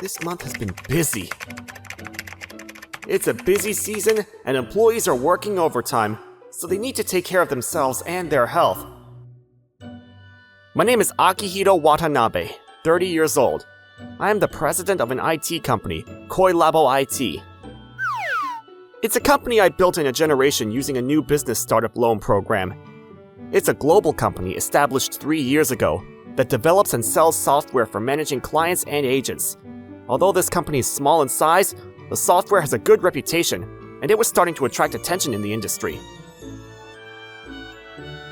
This month has been busy. It's a busy season, and employees are working overtime, so they need to take care of themselves and their health. My name is Akihiro Watanabe, 30 years old. I am the president of an IT company, Koi Labo IT. It's a company I built in a generation using a new business startup loan program. It's a global company established 3 years ago that develops and sells software for managing clients and agents. Although this company is small in size, the software has a good reputation, and it was starting to attract attention in the industry.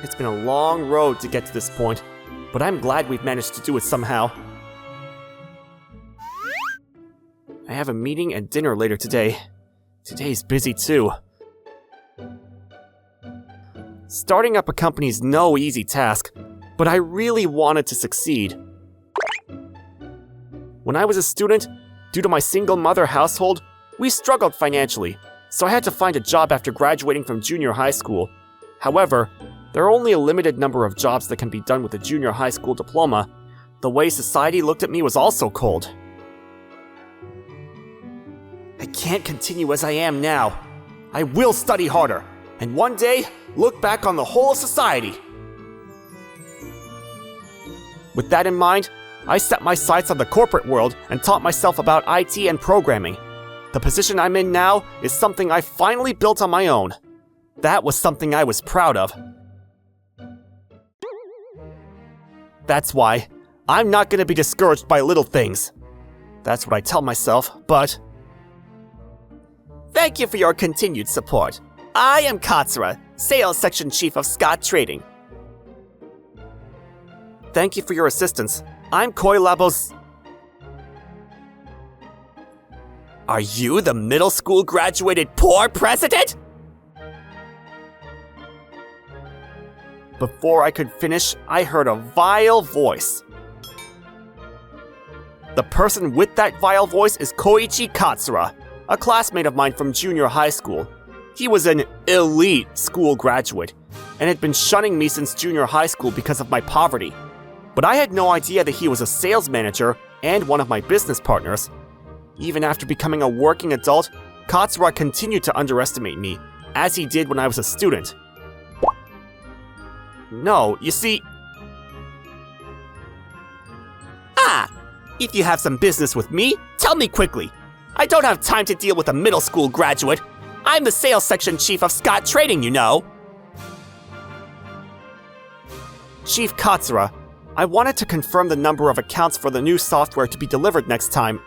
It's been a long road to get to this point, but I'm glad we've managed to do it somehow. I have a meeting and dinner later today. Today's busy too. Starting up a company's no easy task, but I really wanted to succeed. When I was a student, due to my single mother household, we struggled financially, so I had to find a job after graduating from junior high school. However, there are only a limited number of jobs that can be done with a junior high school diploma. The way society looked at me was also cold. I can't continue as I am now. I will study harder, and one day, look back on the whole of society. With that in mind, I set my sights on the corporate world and taught myself about IT and programming. The position I'm in now is something I finally built on my own. That was something I was proud of. That's why I'm not going to be discouraged by little things. That's what I tell myself, but... Thank you for your continued support. I am Katsura, Sales Section Chief of Scott Trading. Thank you for your assistance. I'm Koi Labo's... Are you the middle school graduated poor president? Before I could finish, I heard a vile voice. The person with that vile voice is Koichi Katsura, a classmate of mine from junior high school. He was an elite school graduate, and had been shunning me since junior high school because of my poverty. But I had no idea that he was a sales manager and one of my business partners. Even after becoming a working adult, Katsura continued to underestimate me, as he did when I was a student. No, you see... If you have some business with me, tell me quickly. I don't have time to deal with a middle school graduate. I'm the sales section chief of Scott Trading, you know. Chief Katsura, I wanted to confirm the number of accounts for the new software to be delivered next time.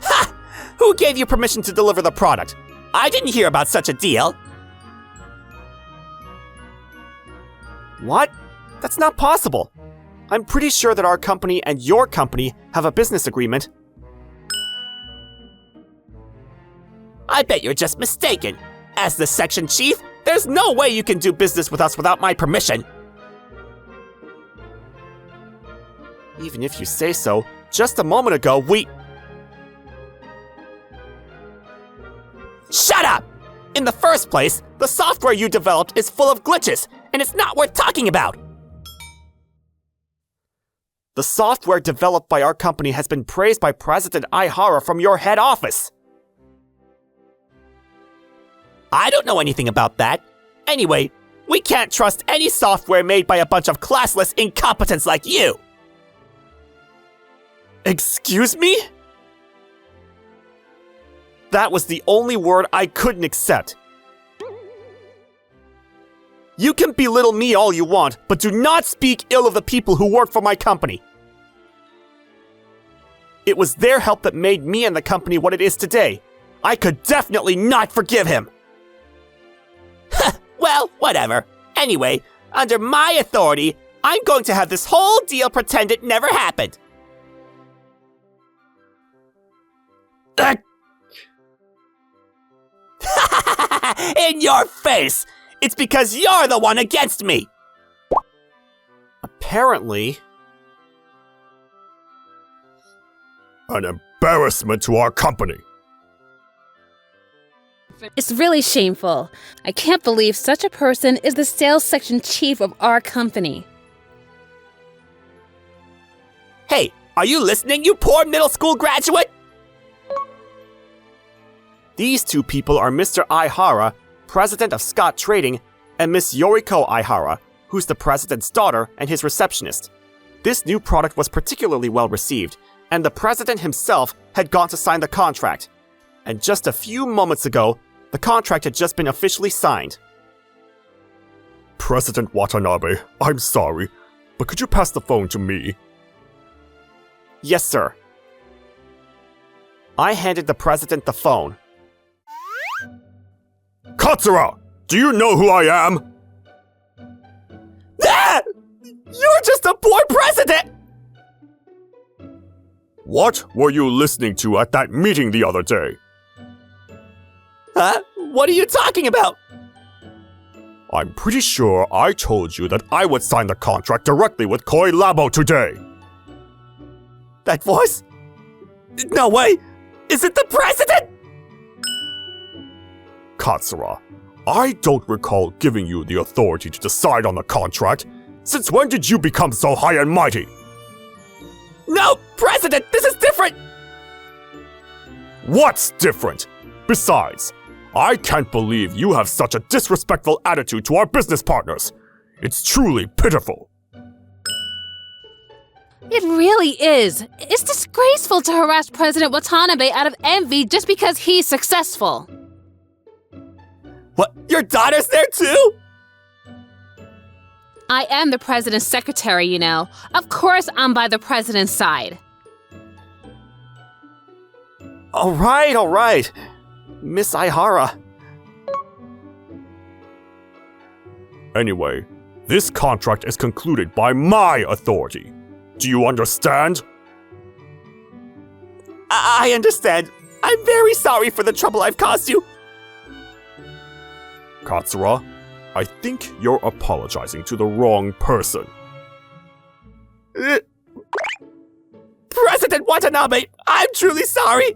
Ha! Who gave you permission to deliver the product? I didn't hear about such a deal. What? That's not possible. I'm pretty sure that our company and your company have a business agreement. I bet you're just mistaken. As the section chief, there's no way you can do business with us without my permission. Even if you say so, just a moment ago we... Shut up! In the first place, the software you developed is full of glitches, and it's not worth talking about. The software developed by our company has been praised by President Aihara from your head office. I don't know anything about that. Anyway, we can't trust any software made by a bunch of classless incompetents like you. Excuse me? That was the only word I couldn't accept. You can belittle me all you want, but do not speak ill of the people who work for my company. It was their help that made me and the company what it is today. I could definitely not forgive him. Well, whatever. Anyway, under my authority, I'm going to have this whole deal pretend it never happened. In your face! It's because you're the one against me! Apparently... An embarrassment to our company. It's really shameful. I can't believe such a person is the sales section chief of our company. Are you listening, you poor middle school graduate? These two people are Mr. Aihara, president of Scott Trading, and Miss Yoriko Aihara, who's the president's daughter and his receptionist. This new product was particularly well received, and the president himself had gone to sign the contract. And just a few moments ago, the contract had just been officially signed. President Watanabe, I'm sorry, but could you pass the phone to me? Yes, sir. I handed the president the phone. Katsura! Do you know who I am? Ah! You're just a poor president! What were you listening to at that meeting the other day? Huh? What are you talking about? I'm pretty sure I told you that I would sign the contract directly with Koi Labo today. That voice? No way! Is it the president? Katsura, I don't recall giving you the authority to decide on the contract. Since when did you become so high and mighty? No, President, this is different! What's different? Besides, I can't believe you have such a disrespectful attitude to our business partners. It's truly pitiful. It really is. It's disgraceful to harass President Watanabe out of envy just because he's successful. What? Your daughter's there too? I am the president's secretary, you know. Of course I'm by the president's side. All right. Miss Aihara. Anyway, this contract is concluded by my authority. Do you understand? I understand. I'm very sorry for the trouble I've caused you. Katsura, I think you're apologizing to the wrong person. President Watanabe, I'm truly sorry.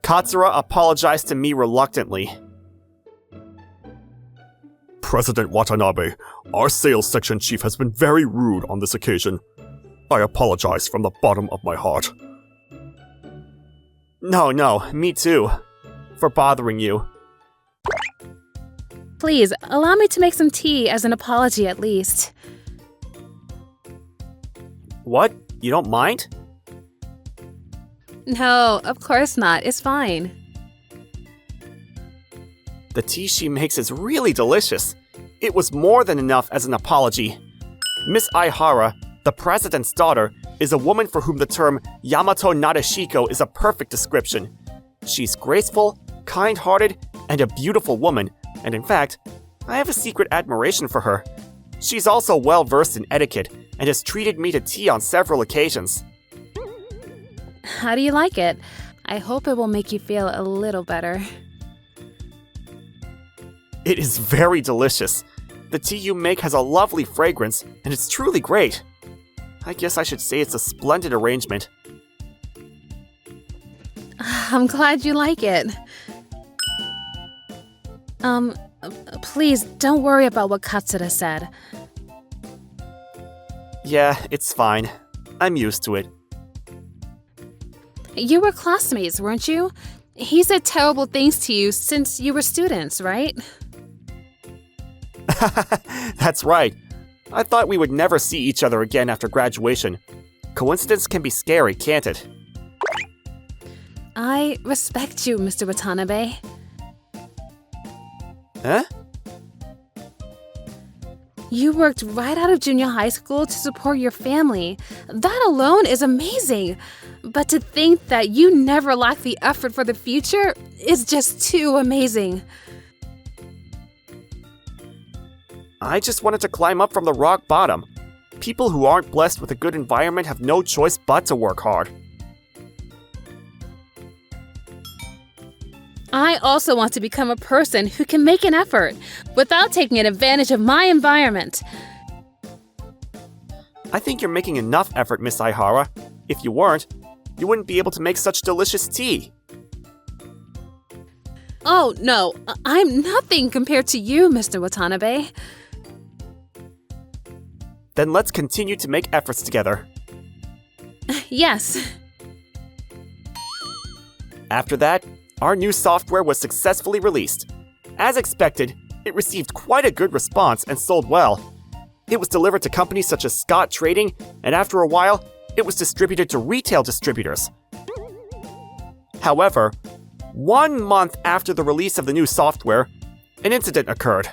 Katsura apologized to me reluctantly. President Watanabe, our sales section chief has been very rude on this occasion. I apologize from the bottom of my heart. No, me too. For bothering you. Please, allow me to make some tea as an apology at least. What? You don't mind? No, of course not. It's fine. The tea she makes is really delicious. It was more than enough as an apology. Miss Aihara, the president's daughter, is a woman for whom the term Yamato Nadeshiko is a perfect description. She's graceful, kind-hearted, and a beautiful woman, and in fact, I have a secret admiration for her. She's also well-versed in etiquette and has treated me to tea on several occasions. How do you like it? I hope it will make you feel a little better. It is very delicious. The tea you make has a lovely fragrance, and it's truly great. I guess I should say it's a splendid arrangement. I'm glad you like it. Please don't worry about what Katsura said. Yeah, it's fine. I'm used to it. You were classmates, weren't you? He said terrible things to you since you were students, right? That's right. I thought we would never see each other again after graduation. Coincidence can be scary, can't it? I respect you, Mr. Watanabe. Huh? You worked right out of junior high school to support your family. That alone is amazing. But to think that you never lacked the effort for the future is just too amazing. I just wanted to climb up from the rock bottom. People who aren't blessed with a good environment have no choice but to work hard. I also want to become a person who can make an effort without taking advantage of my environment. I think you're making enough effort, Miss Aihara. If you weren't, you wouldn't be able to make such delicious tea. Oh, no, I'm nothing compared to you, Mr. Watanabe. Then let's continue to make efforts together. yes. After that, our new software was successfully released. As expected, it received quite a good response and sold well. It was delivered to companies such as Scott Trading, and after a while, it was distributed to retail distributors. However, 1 month after the release of the new software, an incident occurred.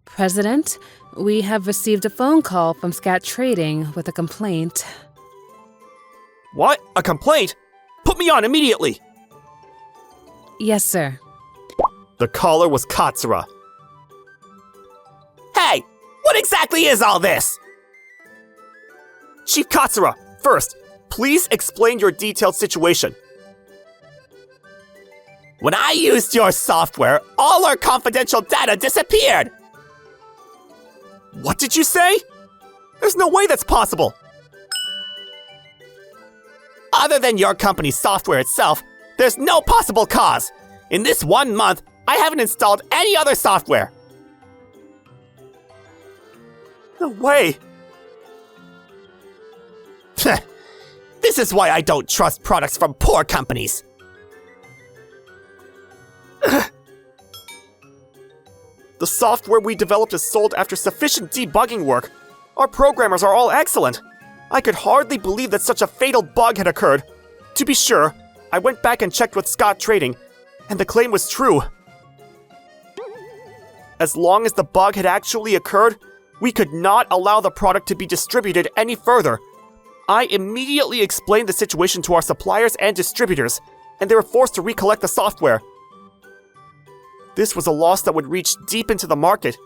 President, we have received a phone call from Scott Trading with a complaint. What? A complaint? Put me on immediately! Yes, sir. The caller was Katsura. Hey! What exactly is all this? Chief Katsura, first, please explain your detailed situation. When I used your software, all our confidential data disappeared! What did you say? There's no way that's possible! Other than your company's software itself, there's no possible cause. In this 1 month, I haven't installed any other software. No way. This is why I don't trust products from poor companies. The software we developed is sold after sufficient debugging work. Our programmers are all excellent. I could hardly believe that such a fatal bug had occurred. To be sure, I went back and checked with Scott Trading, and the claim was true. As long as the bug had actually occurred, we could not allow the product to be distributed any further. I immediately explained the situation to our suppliers and distributors, and they were forced to recollect the software. This was a loss that would reach deep into the market.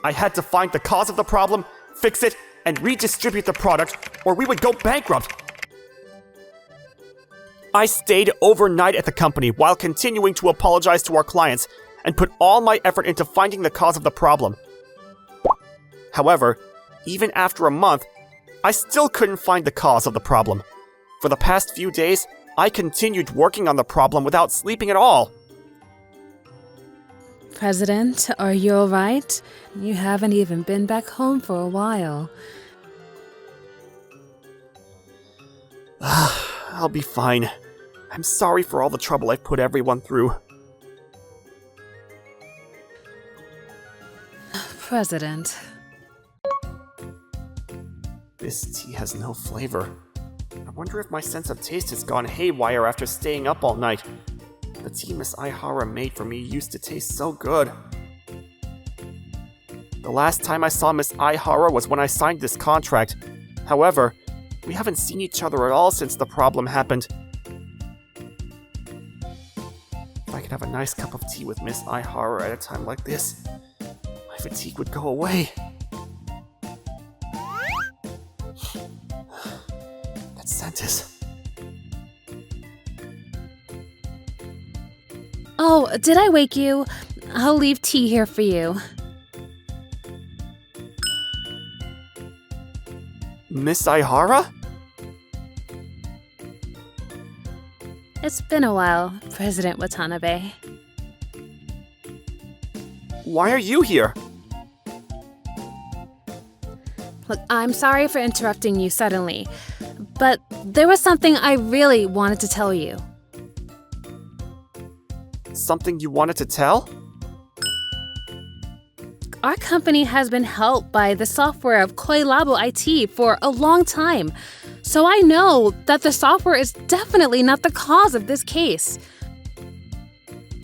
I had to find the cause of the problem, fix it, and redistribute the product, or we would go bankrupt. I stayed overnight at the company while continuing to apologize to our clients and put all my effort into finding the cause of the problem. However, even after a month, I still couldn't find the cause of the problem. For the past few days, I continued working on the problem without sleeping at all. President, are you alright? You haven't even been back home for a while. I'll be fine. I'm sorry for all the trouble I've put everyone through. President. This tea has no flavor. I wonder if my sense of taste has gone haywire after staying up all night. The tea Miss Aihara made for me used to taste so good. The last time I saw Miss Aihara was when I signed this contract. However, we haven't seen each other at all since the problem happened. If I could have a nice cup of tea with Miss Aihara at a time like this, my fatigue would go away. That scent is... Oh, did I wake you? I'll leave tea here for you. Miss Aihara? It's been a while, President Watanabe. Why are you here? Look, I'm sorry for interrupting you suddenly, but there was something I really wanted to tell you. Something you wanted to tell? Our company has been helped by the software of Koilabo IT for a long time, so I know that the software is definitely not the cause of this case.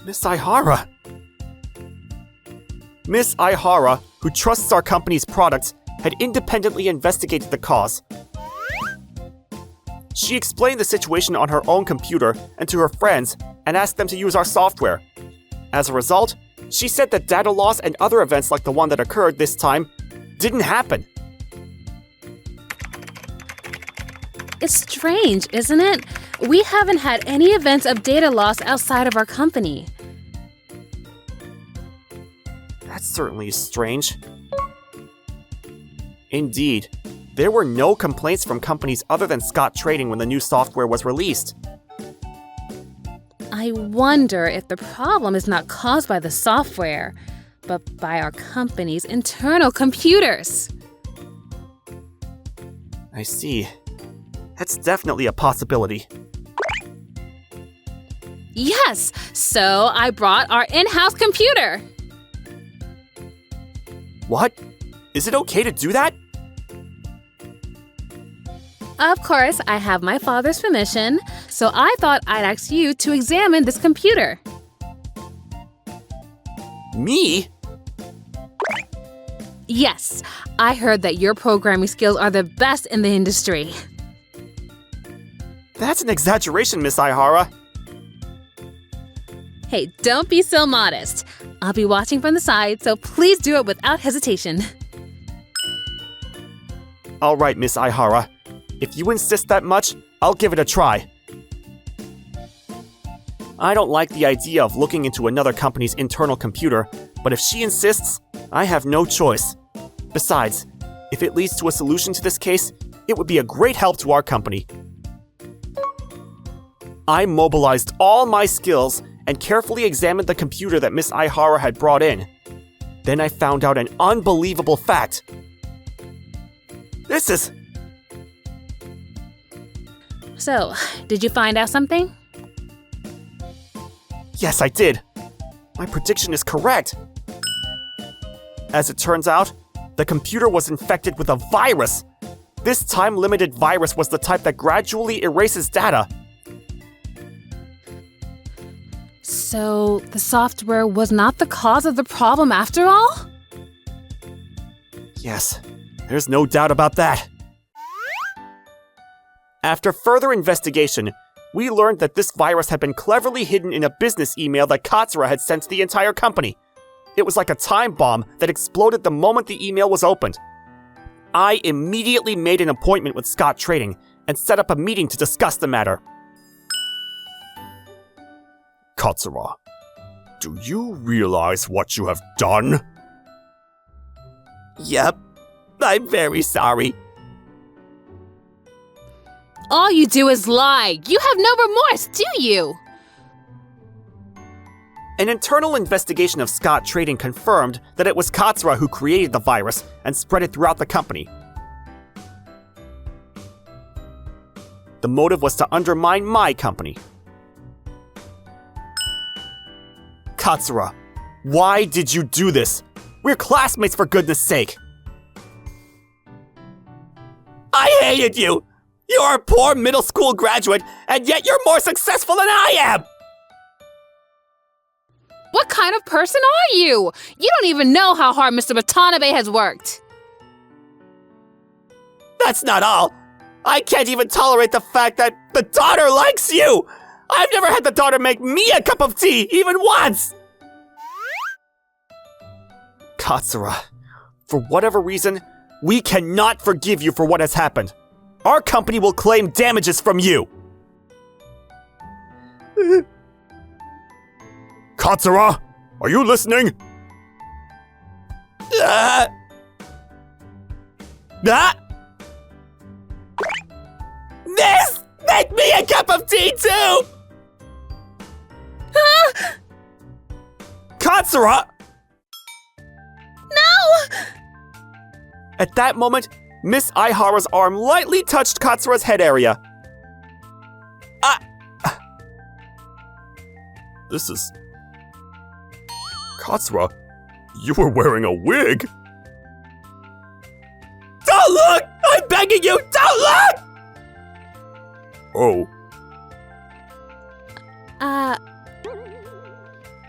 Miss Aihara? Miss Aihara, who trusts our company's products, had independently investigated the cause. She explained the situation on her own computer and to her friends and asked them to use our software. As a result, she said that data loss and other events like the one that occurred this time didn't happen. It's strange, isn't it? We haven't had any events of data loss outside of our company. That certainly is strange. Indeed, there were no complaints from companies other than Scott Trading when the new software was released. I wonder if the problem is not caused by the software, but by our company's internal computers. I see. That's definitely a possibility. Yes, so I brought our in-house computer. What? Is it okay to do that? Of course, I have my father's permission, so I thought I'd ask you to examine this computer. Me? Yes, I heard that your programming skills are the best in the industry. That's an exaggeration, Miss Aihara. Hey, don't be so modest. I'll be watching from the side, so please do it without hesitation. All right, Miss Aihara. If you insist that much, I'll give it a try. I don't like the idea of looking into another company's internal computer, but if she insists, I have no choice. Besides, if it leads to a solution to this case, it would be a great help to our company. I mobilized all my skills and carefully examined the computer that Miss Aihara had brought in. Then I found out an unbelievable fact. This is... So, did you find out something? Yes, I did. My prediction is correct. As it turns out, the computer was infected with a virus. This time-limited virus was the type that gradually erases data. So, the software was not the cause of the problem after all? Yes, there's no doubt about that. After further investigation, we learned that this virus had been cleverly hidden in a business email that Katsura had sent to the entire company. It was like a time bomb that exploded the moment the email was opened. I immediately made an appointment with Scott Trading and set up a meeting to discuss the matter. Katsura, do you realize what you have done? Yep, I'm very sorry. All you do is lie. You have no remorse, do you? An internal investigation of Scott Trading confirmed that it was Katsura who created the virus and spread it throughout the company. The motive was to undermine my company. Katsura, why did you do this? We're classmates, for goodness sake. I hated you! You're a poor middle school graduate, and yet you're more successful than I am! What kind of person are you? You don't even know how hard Mr. Watanabe has worked. That's not all. I can't even tolerate the fact that the daughter likes you! I've never had the daughter make me a cup of tea, even once! Katsura, for whatever reason, we cannot forgive you for what has happened. Our company will claim damages from you. Katsura, are you listening? This! Make me a cup of tea too! Katsura! No! At that moment, Miss Aihara's arm lightly touched Katsura's head area. This is... Katsura, you were wearing a wig? Don't look! I'm begging you, don't look! Oh,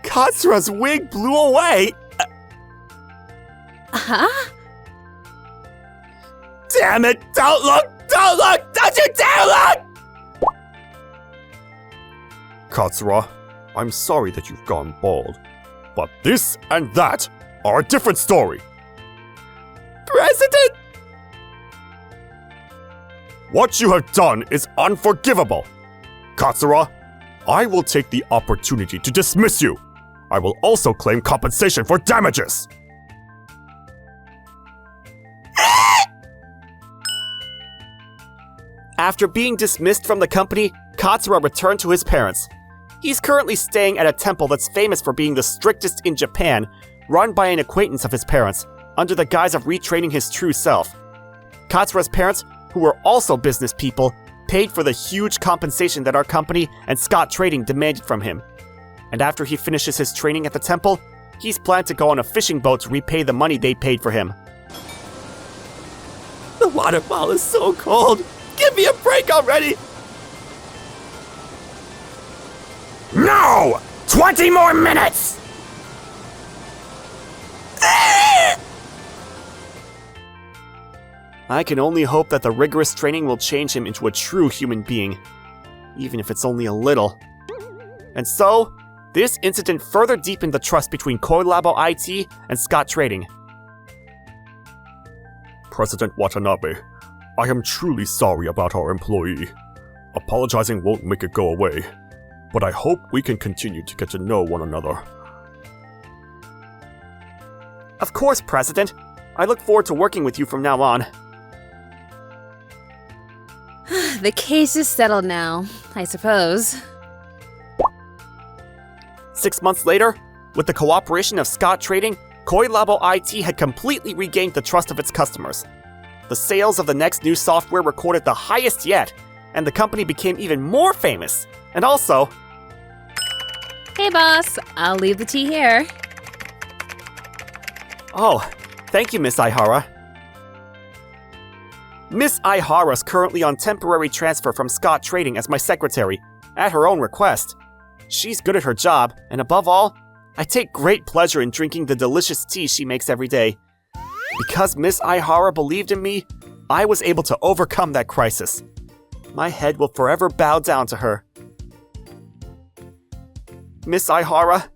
Katsura's wig blew away! Huh? Damn it! Don't look! Don't look! Don't you dare look! Katsura, I'm sorry that you've gone bald. But this and that are a different story. President! What you have done is unforgivable. Katsura, I will take the opportunity to dismiss you. I will also claim compensation for damages. After being dismissed from the company, Katsura returned to his parents. He's currently staying at a temple that's famous for being the strictest in Japan, run by an acquaintance of his parents, under the guise of retraining his true self. Katsura's parents, who were also business people, paid for the huge compensation that our company and Scott Trading demanded from him. And after he finishes his training at the temple, he's planned to go on a fishing boat to repay the money they paid for him. The waterfall is so cold! Give me a break already! No! 20 more minutes! I can only hope that the rigorous training will change him into a true human being, even if it's only a little. And so, this incident further deepened the trust between Koilabo IT and Scott Trading. President Watanabe, I am truly sorry about our employee. Apologizing won't make it go away, but I hope we can continue to get to know one another. Of course, President. I look forward to working with you from now on. The case is settled now, I suppose. 6 months later, with the cooperation of Scott Trading, Koilabo IT had completely regained the trust of its customers. The sales of the next new software recorded the highest yet, and the company became even more famous. And also... Hey boss, I'll leave the tea here. Oh, thank you, Miss Aihara. Miss Aihara's currently on temporary transfer from Scott Trading as my secretary, at her own request. She's good at her job, and above all, I take great pleasure in drinking the delicious tea she makes every day. Because Miss Aihara believed in me, I was able to overcome that crisis. My head will forever bow down to her. Miss Aihara,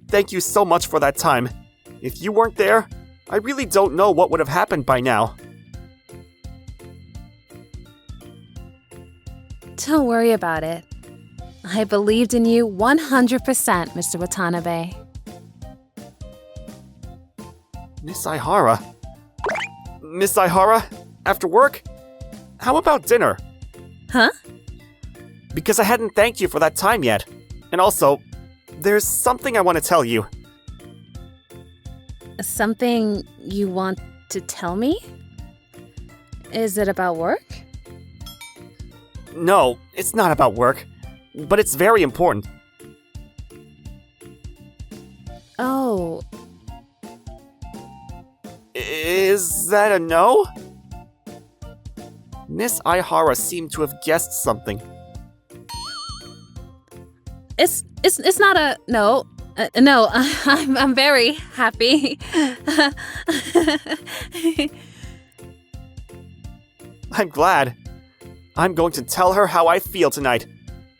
thank you so much for that time. If you weren't there, I really don't know what would have happened by now. Don't worry about it. I believed in you 100%, Mr. Watanabe. Miss Aihara? Miss Aihara? After work? How about dinner? Huh? Because I hadn't thanked you for that time yet. And also, there's something I want to tell you. Something you want to tell me? Is it about work? No, it's not about work. But it's very important. Oh. Is that a no? Miss Aihara seemed to have guessed something. It's not a no. No, I'm very happy. I'm glad. I'm going to tell her how I feel tonight.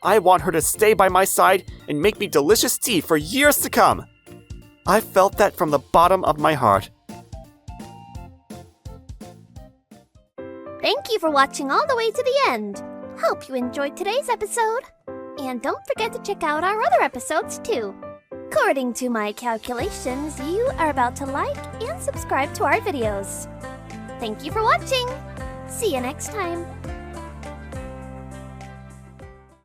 I want her to stay by my side and make me delicious tea for years to come. I felt that from the bottom of my heart. Thank you for watching all the way to the end. Hope you enjoyed today's episode. And don't forget to check out our other episodes too. According to my calculations, you are about to like and subscribe to our videos. Thank you for watching. See you next time.